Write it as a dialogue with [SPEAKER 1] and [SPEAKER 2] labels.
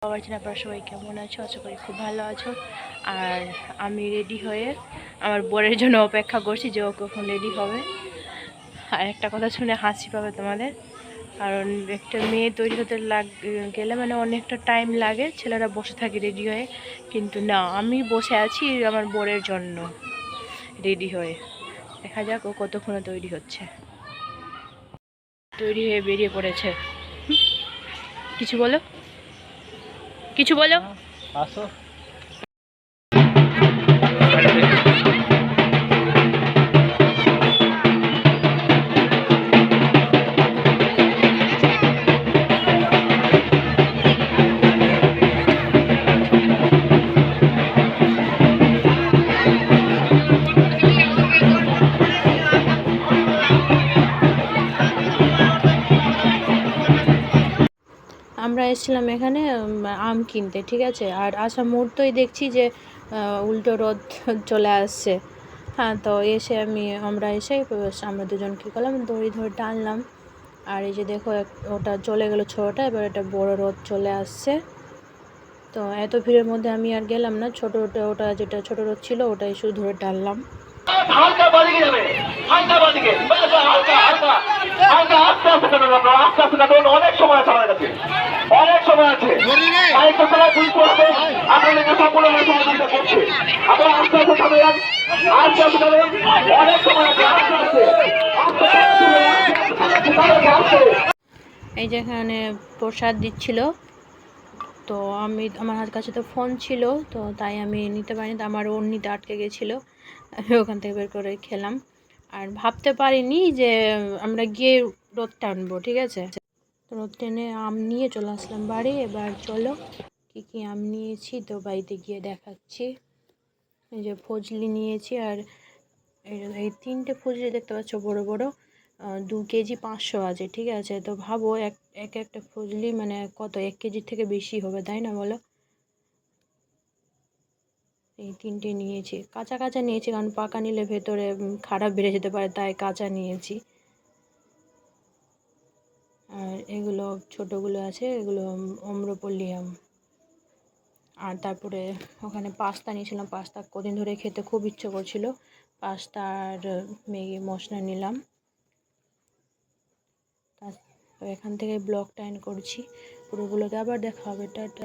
[SPEAKER 1] আমার আপনারা সবাই কেমন আছো? আশা করি খুব ভালো আছো। আর আমি রেডি হয়ে আমার বরের জন্য অপেক্ষা করছি যে ও কখন রেডি হবে। আর একটা কথা শুনে হাসি পাবে তোমাদের, কারণ একটা মেয়ে তৈরি হতে গেলে মানে অনেকটা টাইম লাগে, ছেলেরা বসে থাকে রেডি হয়ে, কিন্তু না, আমি বসে আছি আমার বরের জন্য রেডি হয়ে। দেখা যাক ও কতক্ষণে তৈরি হচ্ছে। তৈরি হয়ে বেরিয়ে পড়েছে। কিছু বলো, কিছু বলো।
[SPEAKER 2] আসো।
[SPEAKER 1] আমরা এসেছিলাম এখানে আম কিনতে, ঠিক আছে। আর আসা মুহূর্তেই দেখছি যে উল্টো রোদ চলে আসছে। হ্যাঁ, তো আমরা এসে আমরা দুজন কী করলাম, দড়ি ধরে টানলাম। আর এই যে দেখো ওটা চলে গেলো ছোটোটা, এবার একটা বড় রোদ চলে আসছে। তো এত ভিড়ের মধ্যে আমি আর গেলাম না, ওটা যেটা ছোটো রোদ ছিল ওটাই শুধু ধরে টানলাম।
[SPEAKER 3] হালকা বাদিকে যাবে, হালকা বাদিকে, হালকা হালকা হালকা আস্তে আস্তে কাটুন, আপনারা আস্তে আস্তে কাটুন, অনেক সময় আছে আমার কাছে, অনেক সময় আছে। বাইকটা চালায় পুলিশ করছে, আপনাদেরকে সম্পূর্ণভাবে সহযোগিতা করছে। আপনারা আস্তে আস্তে থামেন, আস্তে আস্তে থামেন, অনেক সময় আছে, আস্তে আস্তে আস্তে।
[SPEAKER 1] এই যেখানে প্রসাদ দিচ্ছিল, তো আমার কাছে তো ফোন ছিল, তো তাই আমি নিতে পারিনি, তো আমার ওড়নিতে আটকে গেছিলো, আমি ওখান থেকে বের করে খেলাম। আর ভাবতে পারিনি যে আমরা গিয়ে রোদ টানবো, ঠিক আছে। তো রোদ টেনে আম নিয়ে চলে আসলাম বাড়ি। এবার চলো কী কী আম নিয়েছি তো বাড়িতে গিয়ে দেখাচ্ছি। এই যে ফজলি নিয়েছি, আর এই 3টে ফজলি দেখতে পাচ্ছ বড় বড়, 2 কেজি 500 আছে, ঠিক আছে। তো ভাবো একটা ফজলি মানে কত, 1 কেজির থেকে বেশি হবে, তাই না বলো। এই 3টে নিয়েছি, কাঁচা কাঁচা নিয়েছি, কারণ পাকা নিলে ভেতরে খারাপ বেড়ে যেতে পারে, তাই কাঁচা নিয়েছি। আর এগুলো ছোটোগুলো আছে, এগুলো আম্রপল্লী আম। আর তারপরে ওখানে পাস্তা নিয়েছিলাম, পাস্তা কদিন ধরে খেতে খুব ইচ্ছে করছিল, পাস্তা আর ম্যাগি মশলা নিলাম। তো এখান থেকে ব্লগটা এন্ড করছি, পুরোগুলোকে আবার দেখা হবে। টাটা।